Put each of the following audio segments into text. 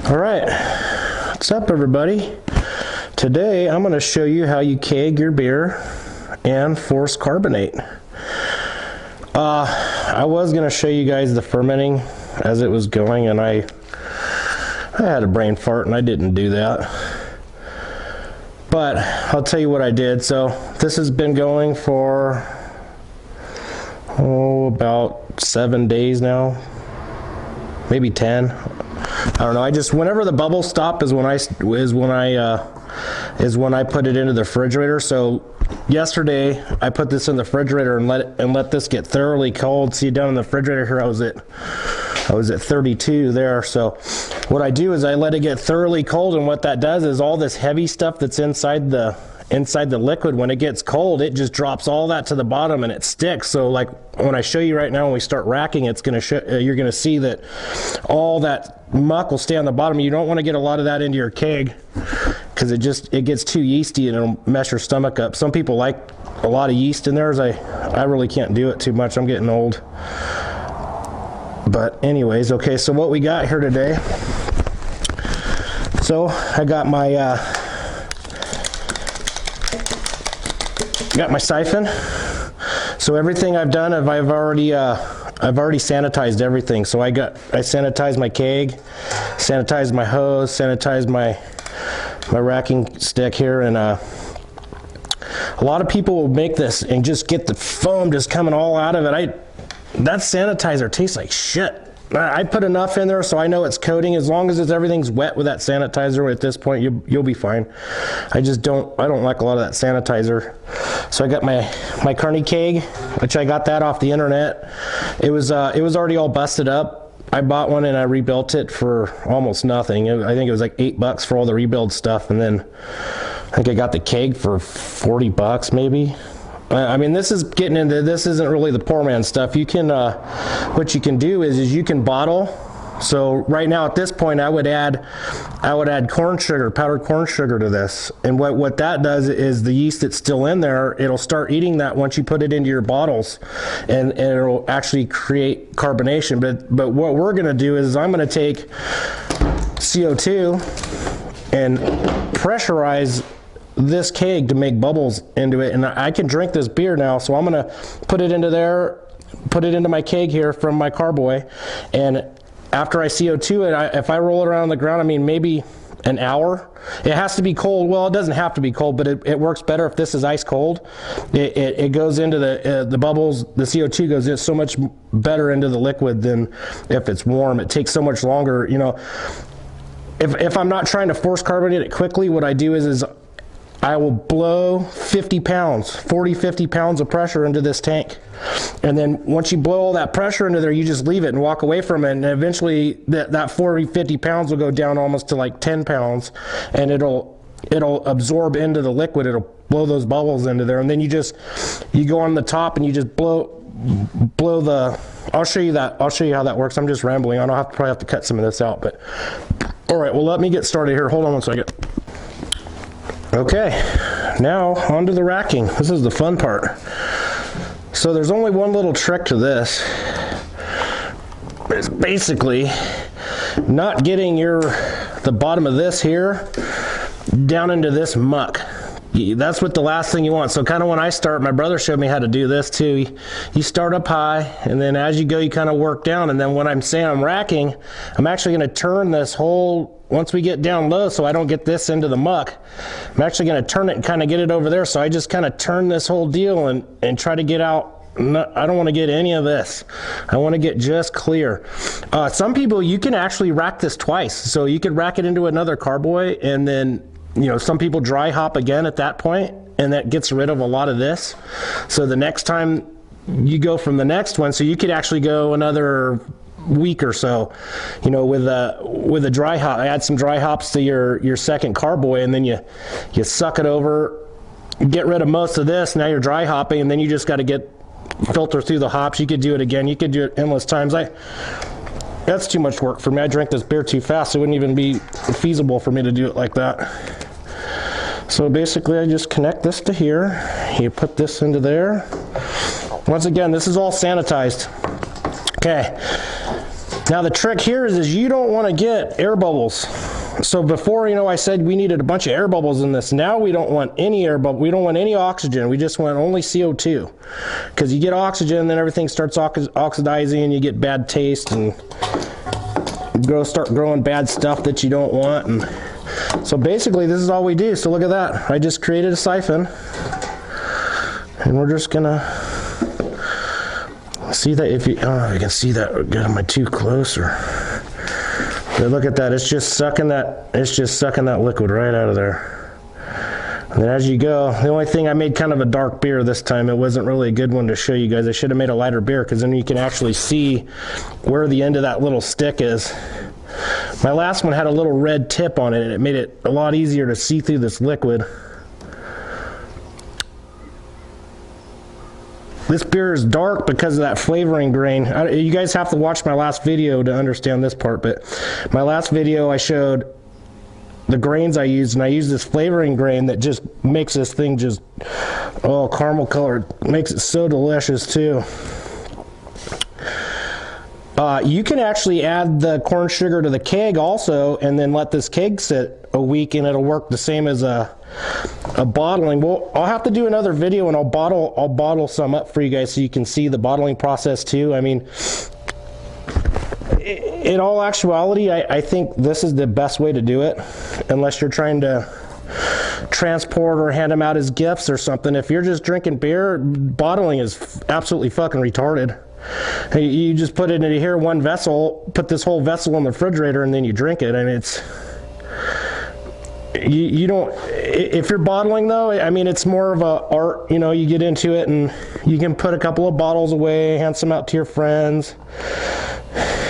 All right, what's up everybody? Today I'm going to show you how you keg your beer and force carbonate. I was going to show you guys the fermenting as it was going, and I had a brain fart and I didn't do that. But I'll tell you what I did. So this has been going for about 7 days now, maybe 10. I don't know. I just, whenever the bubbles stop is when I put it into the refrigerator. So yesterday I put this in the refrigerator and let this get thoroughly cold. See, down in the refrigerator here I was at 32 there. So what I do is I let it get thoroughly cold, and what that does is all this heavy stuff that's inside the liquid, when it gets cold, it just drops all that to the bottom and it sticks. So like when I show you right now, when we start racking, it's going to show, you're going to see that all that muck will stay on the bottom. You don't want to get a lot of that into your keg because it gets too yeasty and it'll mess your stomach up. Some people like a lot of yeast in theirs. I really can't do it too much. I'm getting old. But anyways, okay, so what we got here today. So I got my siphon. So everything I've done, I've already sanitized everything. So I sanitized my keg, sanitized my hose, sanitized my racking stick here, and a lot of people will make this and just get the foam just coming all out of it. That sanitizer tastes like shit. I put enough in there so I know it's coating. As long as everything's wet with that sanitizer, at this point you'll be fine. I don't like a lot of that sanitizer. So I got my Carney keg, which I got that off the internet. It was already all busted up. I bought one and I rebuilt it for almost nothing. I think it was like $8 for all the rebuild stuff, and then I think I got the keg for $40 maybe. I mean, this isn't really the poor man stuff. You can, what you can do is you can bottle. So right now at this point, I would add corn sugar, powdered corn sugar to this. And what that does is the yeast that's still in there, it'll start eating that once you put it into your bottles, and it'll actually create carbonation. But what we're gonna do is I'm gonna take CO2 and pressurize this keg to make bubbles into it, and I can drink this beer now. So I'm gonna put it into there, put it into my keg here from my carboy, and after I CO2 it, if I roll it around on the ground, I mean maybe an hour. It has to be cold. Well, it doesn't have to be cold, but it works better if this is ice cold. It goes into the bubbles. The CO2 goes in so much better into the liquid than if it's warm. It takes so much longer. You know, if I'm not trying to force carbonate it quickly, what I do is I will blow 50 pounds of pressure into this tank. And then once you blow all that pressure into there, you just leave it and walk away from it. And eventually that 40, 50 pounds will go down almost to like 10 pounds. And it'll absorb into the liquid. It'll blow those bubbles into there. And then you go on the top and you just blow the, I'll show you how that works. I'm just rambling. Probably have to cut some of this out, but all right, well, let me get started here. Hold on one second. Okay, now on to the racking. This is the fun part. So there's only one little trick to this. It's basically not getting the bottom of this here down into this muck. That's what the last thing you want. So kind of when I start, my brother showed me how to do this too. You start up high, and then as you go, you kind of work down. And then when I'm saying I'm racking, I'm actually going to turn this whole, once we get down low so I don't get this into the muck, I'm actually going to turn it and kind of get it over there. So I just kind of turn this whole deal and try to get out. I don't want to get any of this. I want to get just clear. Some people, you can actually rack this twice. So you could rack it into another carboy, and then, you know, some people dry hop again at that point, and that gets rid of a lot of this. So the next time you go from the next one, so you could actually go another week or so, you know, with a dry hop. Add some dry hops to your second carboy, and then you suck it over, get rid of most of this. Now you're dry hopping, and then you just got to filter through the hops. You could do it again. You could do it endless times. That's too much work for me. I drank this beer too fast. It wouldn't even be feasible for me to do it like that. So basically I just connect this to here. You put this into there. Once again, this is all sanitized. Okay. Now the trick here is you don't want to get air bubbles. So before, you know, I said we needed a bunch of air bubbles in this. Now we don't want any air bubble. We don't want any oxygen. We just want only CO2. Because you get oxygen, then everything starts oxidizing, and you get bad taste, and start growing bad stuff that you don't want. And so basically, this is all we do. So look at that. I just created a siphon, and we're just gonna see that. If you, oh, you can see that. Am I too close or? But look at that, it's just sucking that liquid right out of there. And then as you go, the only thing, I made kind of a dark beer this time. It wasn't really a good one to show you guys. I should have made a lighter beer, because then you can actually see where the end of that little stick is. My last one had a little red tip on it, and it made it a lot easier to see through this liquid. This beer is dark because of that flavoring grain. You guys have to watch my last video to understand this part, but my last video I showed the grains I used, and I used this flavoring grain that just makes this thing just, oh, caramel color. Makes it so delicious too. You can actually add the corn sugar to the keg also, and then let this keg sit a week, and it'll work the same as a bottling. Well, I'll have to do another video, and I'll bottle some up for you guys so you can see the bottling process too. I mean, in all actuality, I think this is the best way to do it, unless you're trying to transport or hand them out as gifts or something. If you're just drinking beer, bottling is absolutely fucking retarded. You just put it into here, one vessel, put this whole vessel in the refrigerator, and then you drink it. And it's, you don't, if you're bottling though, I mean, it's more of a art, you know. You get into it, and you can put a couple of bottles away, hand some out to your friends.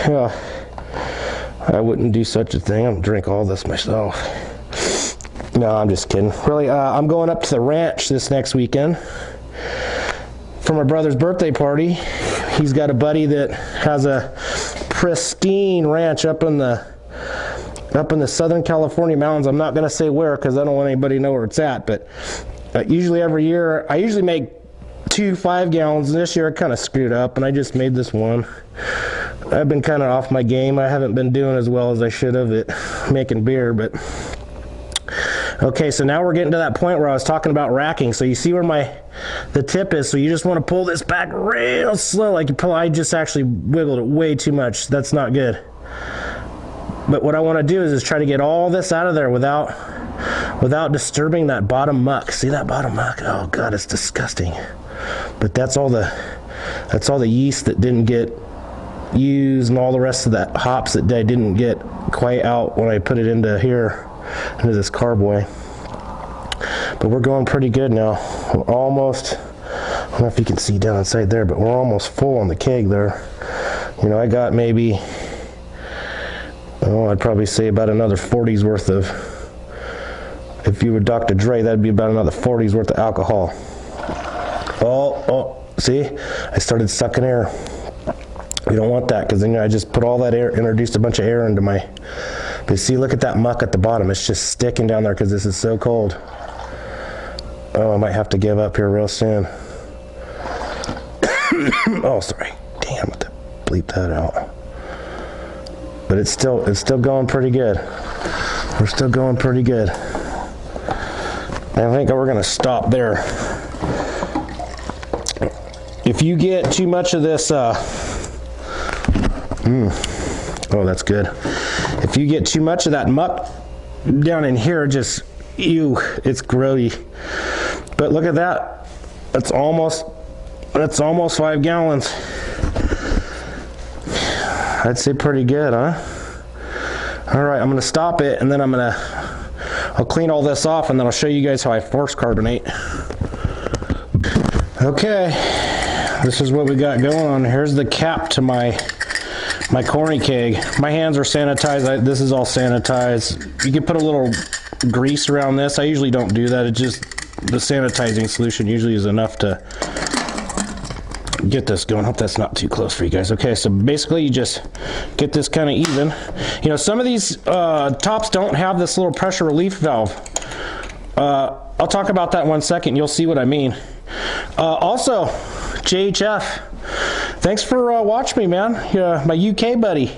I wouldn't do such a thing. I'm drink all this myself. No, I'm just kidding. Really, I'm going up to the ranch this next weekend for my brother's birthday party. He's got a buddy that has a pristine ranch up in the Southern California mountains. I'm not going to say where, because I don't want anybody to know where it's at, but usually every year I usually make 2 5-gallons. This year I kind of screwed up, and I just made this one. I've been kind of off my game. I haven't been doing as well as I should have at making beer, but okay, so now we're getting to that point where I was talking about racking. So you see where the tip is, so you just want to pull this back real slow, like you pull. I just actually wiggled it way too much. That's not good. But what I want to do is try to get all this out of there without disturbing that bottom muck. See that bottom muck? Oh God, it's disgusting. But that's all the yeast that didn't get used, and all the rest of that hops that I didn't get quite out when I put it into here, into this carboy. But we're going pretty good now. We're almost, I don't know if you can see down inside there, but we're almost full on the keg there. You know, I got maybe, oh, I'd probably say about another 40's worth of, if you were Dr. Dre, that'd be about another 40's worth of alcohol. Oh, see, I started sucking air. You don't want that, because then I just put all that air, introduced a bunch of air into my, but see, look at that muck at the bottom. It's just sticking down there because this is so cold. Oh, I might have to give up here real soon. Oh, sorry. Damn, I'm going to bleep that out. But it's still going pretty good. We're still going pretty good. I think we're going to stop there. If you get too much of this, oh, that's good. If you get too much of that muck down in here, just, ew, it's grody. But look at that. That's almost 5 gallons. I'd say pretty good, huh? All right, I'm gonna stop it, and then I'll clean all this off, and then I'll show you guys how I force carbonate. Okay, this is what we got going on. Here's the cap to my corny keg. My hands are sanitized. This is all sanitized. You can put a little grease around this. I usually don't do that. It's just the sanitizing solution usually is enough to get this going. Hope that's not too close for you guys. Okay, so basically you just get this kind of even. You know, some of these tops don't have this little pressure relief valve. I'll talk about that in 1 second. You'll see what I mean. Also, JHF, thanks for watching me, man. My UK buddy.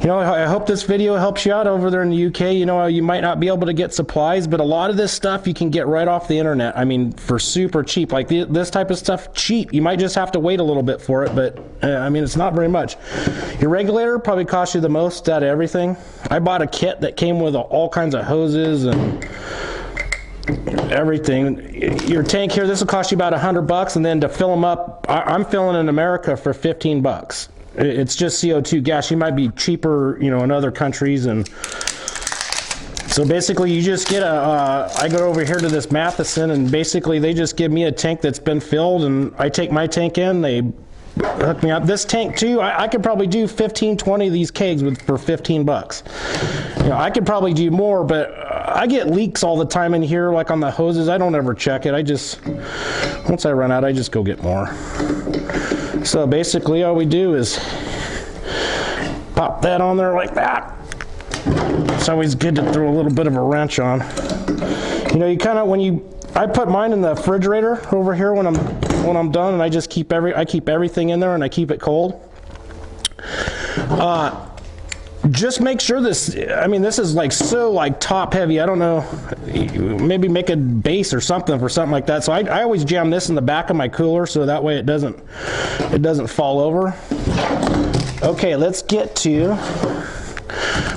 You know, I hope this video helps you out over there in the UK. You know, you might not be able to get supplies, but a lot of this stuff you can get right off the internet. I mean, for super cheap. Like this type of stuff, cheap. You might just have to wait a little bit for it, but I mean, it's not very much. Your regulator probably costs you the most out of everything. I bought a kit that came with all kinds of hoses and everything. Your tank here, this will cost you about $100, and then to fill them up, I'm filling in America for 15 bucks. It's just CO2 gas. You might be cheaper, you know, in other countries. And so basically you just get I go over here to this Matheson, and basically they just give me a tank that's been filled, and I take my tank in, they hook me up. This tank too, I could probably do 15, 20 of these kegs for 15 bucks. You know, I could probably do more, but I get leaks all the time in here, like on the hoses. I don't ever check it. I just, once I run out, I just go get more. So basically all we do is pop that on there like that. It's always good to throw a little bit of a wrench on. You know, you kind of, I put mine in the refrigerator over here when I'm done, and I just keep everything in there, and I keep it cold. Just make sure this, I mean, this is like so like top heavy. I don't know, maybe make a base or something for something like that. So I always jam this in the back of my cooler, so that way it doesn't fall over. Okay, let's get to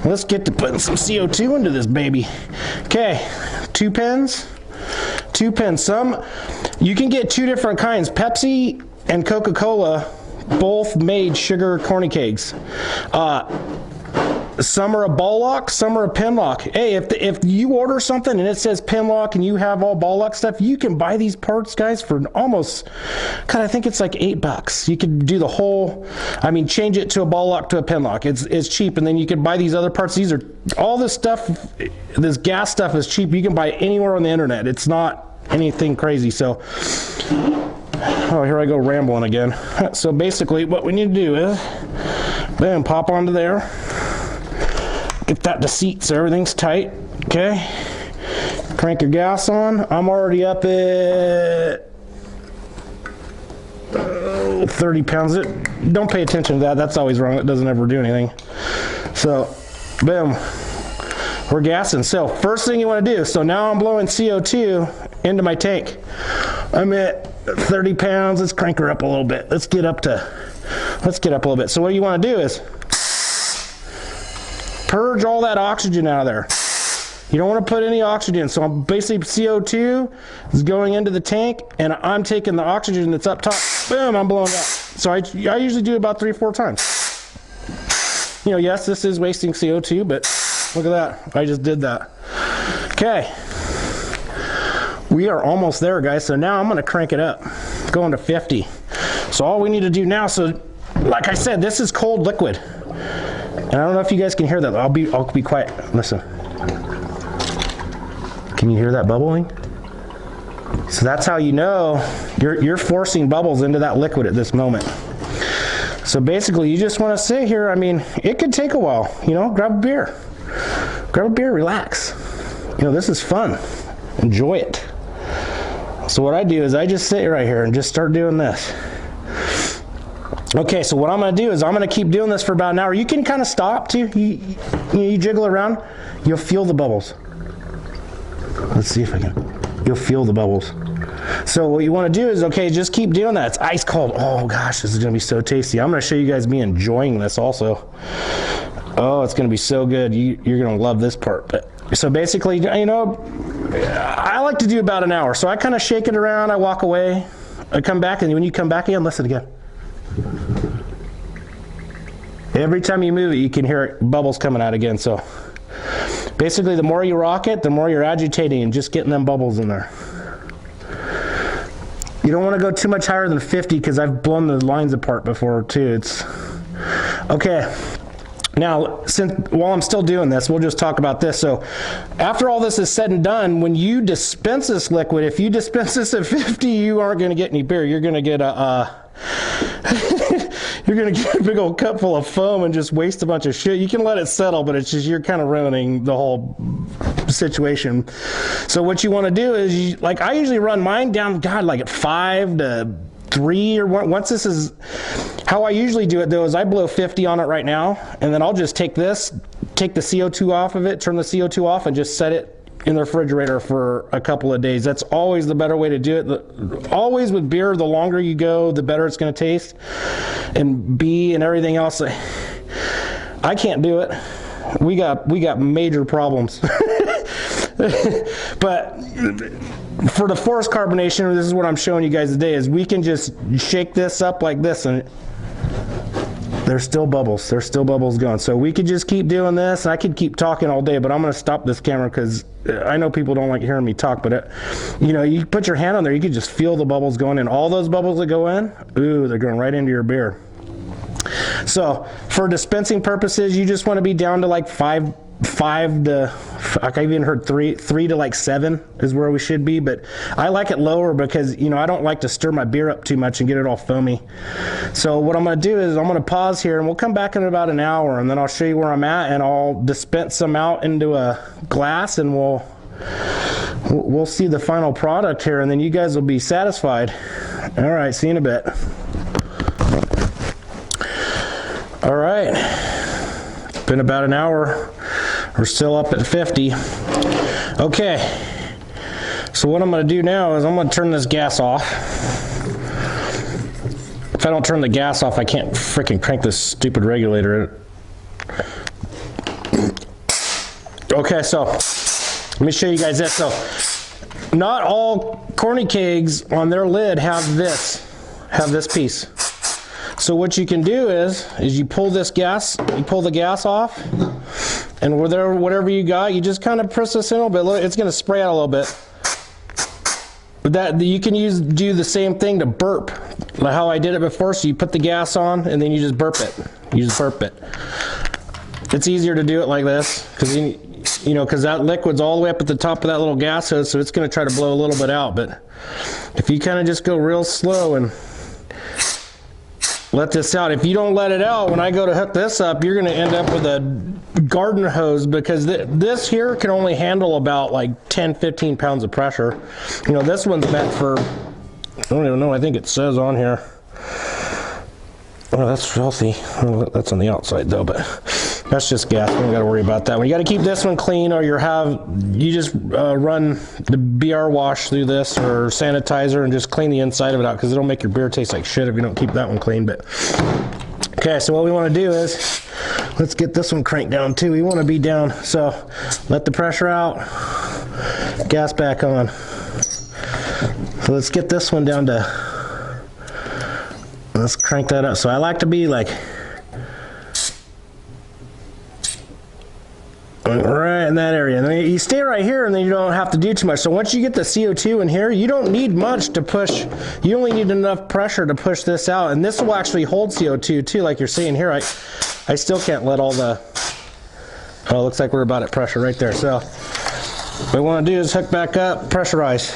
putting some CO2 into this baby. Okay, two pins. Some, you can get two different kinds. Pepsi and Coca-Cola both made sugar corny kegs. Some are a ball lock, some are a pin lock. Hey, if you order something and it says pin lock and you have all ball lock stuff, you can buy these parts, guys, for almost, God, I think it's like $8. You could do the whole, I mean, change it to a ball lock to a pin lock. It's cheap, and then you can buy these other parts. These are, all this stuff, this gas stuff is cheap. You can buy it anywhere on the internet. It's not anything crazy. So, oh, here I go rambling again. So basically what we need to do is, then pop onto there. Get that to seat so everything's tight. Okay. Crank your gas on. I'm already up at 30 pounds. Don't pay attention to that. That's always wrong. It doesn't ever do anything. So, boom. We're gassing. So, first thing you want to do, so now I'm blowing CO2 into my tank. I'm at 30 pounds. Let's crank her up a little bit. Let's get up a little bit. So what you want to do is purge all that oxygen out of there. You don't want to put any oxygen. So I'm basically, CO2 is going into the tank, and I'm taking the oxygen that's up top. Boom, I'm blowing it up. So I usually do it about 3 or 4 times. You know, yes, this is wasting CO2, but look at that. I just did that. Okay. We are almost there, guys. So now I'm going to crank it up, going to 50. So all we need to do now, so like I said, this is cold liquid. And I don't know if you guys can hear that. I'll be quiet. Listen. Can you hear that bubbling? So that's how you know you're forcing bubbles into that liquid at this moment. So basically, you just want to sit here. I mean, it could take a while. You know, grab a beer. Grab a beer, relax. You know, this is fun. Enjoy it. So what I do is I just sit right here and just start doing this. Okay, so what I'm going to do is I'm going to keep doing this for about an hour. You can kind of stop too. You jiggle around, you'll feel the bubbles. Let's see if I can. You'll feel the bubbles. So what you want to do is, okay, just keep doing that. It's ice cold. Oh gosh, this is going to be so tasty. I'm going to show you guys me enjoying this also. Oh, it's going to be so good. You're going to love this part. But so basically, you know, I like to do about an hour. So I kind of shake it around. I walk away. I come back, and when you come back again, listen again. Every time you move it, you can hear bubbles coming out again. So basically, the more you rock it, the more you're agitating and just getting them bubbles in there. You don't want to go too much higher than 50 because I've blown the lines apart before too. It's okay. Now, while I'm still doing this, we'll just talk about this. So after all this is said and done, when you dispense this liquid, if you dispense this at 50, you aren't going to get any beer. You're going to get you're going to get a big old cup full of foam and just waste a bunch of shit. You can let it settle, but it's just, you're kind of ruining the whole situation. So what you want to do is, like I usually run mine down, God, like at 5 to 3 or 1. Once this is, How I usually do it though is I blow 50 on it right now, and then I'll just take the CO2 off of it, turn the CO2 off, and just set it in the refrigerator for a couple of days. That's always the better way to do it. Always with beer, the longer you go, the better it's going to taste. And and everything else, I can't do it. We got major problems. But for the forced carbonation, this is what I'm showing you guys today, is we can just shake this up like this, and there's still bubbles. There's still bubbles going. So we could just keep doing this. I could keep talking all day, but I'm going to stop this camera because I know people don't like hearing me talk. But you put your hand on there, you could just feel the bubbles going in. All those bubbles that go in, ooh, they're going right into your beer. So for dispensing purposes, you just want to be down to like five to, I even heard three to like 7 is where we should be. But I like it lower because, I don't like to stir my beer up too much and get it all foamy. So what I'm going to do is I'm going to pause here, and we'll come back in about an hour, and then I'll show you where I'm at, and I'll dispense some out into a glass, and we'll see the final product here, and then you guys will be satisfied. All right, see you in a bit. All right, it's been about an hour. We're still up at 50. Okay, so what I'm going to do now is I'm going to turn this gas off. If I don't turn the gas off, I can't freaking crank this stupid regulator. Okay, so let me show you guys this. So not all corny kegs on their lid have this piece. So what you can do is you pull the gas off, and whatever you got, you just kind of press this in a little bit. It's going to spray out a little bit. But you can do the same thing to burp, like how I did it before. So you put the gas on, and then you just burp it. It's easier to do it like this because that liquid's all the way up at the top of that little gas hose, so it's going to try to blow a little bit out. But if you kind of just go real slow and let this out. If you don't let it out, when I go to hook this up, you're going to end up with a garden hose, because this here can only handle about like 10-15 pounds of pressure. This one's meant for, I don't even know, I think it says on here. Oh, that's filthy. Oh, that's on the outside though, but that's just gas. We don't got to worry about that one. You got to keep this one clean, or you just run the BR wash through this or sanitizer and just clean the inside of it out, because it'll make your beer taste like shit if you don't keep that one clean. But okay, so what we want to do is let's get this one cranked down too. We want to be down, so let the pressure out, gas back on. So let's get this one down to, let's crank that up. So I like to be like right in that area, and then you stay right here, and then you don't have to do too much. So once you get the CO2 in here, you don't need much to push. You only need enough pressure to push this out, and this will actually hold CO2 too, like you're seeing here. I still can't let all the, oh, it looks like we're about at pressure right there. So what we want to do is hook back up, pressurize,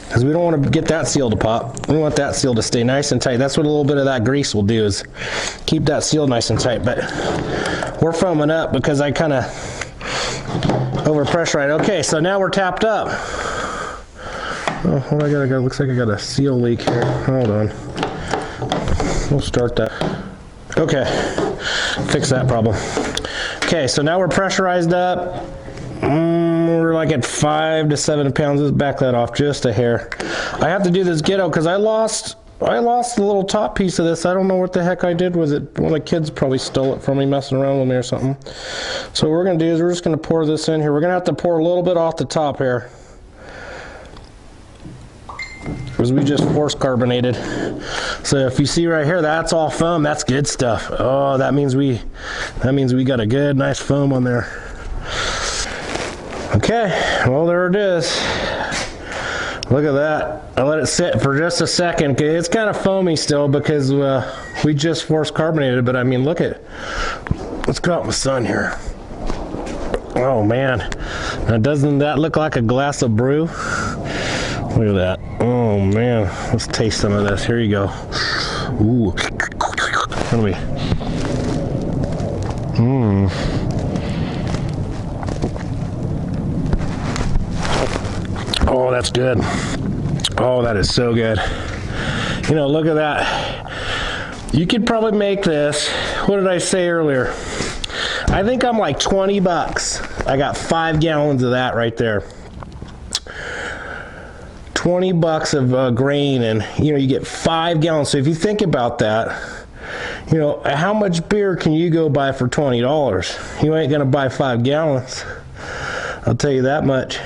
because we don't want to get that seal to pop. We want that seal to stay nice and tight. That's what a little bit of that grease will do, is keep that seal nice and tight. But we're foaming up because I kind of overpressurized. Okay, so now we're tapped up. Oh, what I got? Looks like I got a seal leak here. Hold on. We'll start that. Okay, fix that problem. Okay, so now we're pressurized up. We're like at 5 to 7 pounds. Let's back that off just a hair. I have to do this ghetto because I lost the little top piece of this. I don't know what the heck I did with it. One of the kids probably stole it from me, messing around with me or something. So what we're going to do is we're just going to pour this in here. We're going to have to pour a little bit off the top here, because we just force carbonated. So if you see right here, that's all foam. That's good stuff. Oh, that means we got a good, nice foam on there. Okay, well, there it is. Look at that. I let it sit for just a second. Okay, it's kind of foamy still because we just force carbonated, but I mean, look at, let's go out in the sun here. Oh man, now doesn't that look like a glass of brew? Look at that. Oh man, let's taste some of this. Here you go. Ooh. What do we? Oh, that's good. Oh, that is so good. You know, look at that. You could probably make this, what did I say earlier? I think I'm like 20 bucks. I got 5 gallons of that right there. 20 bucks of grain, and you know, you get 5 gallons. So if you think about that, you know, how much beer can you go buy for $20? You ain't gonna buy 5 gallons. I'll tell you that much.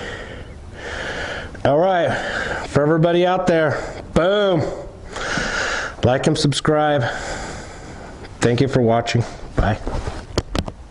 All right, for everybody out there, boom. Like and subscribe. Thank you for watching. Bye.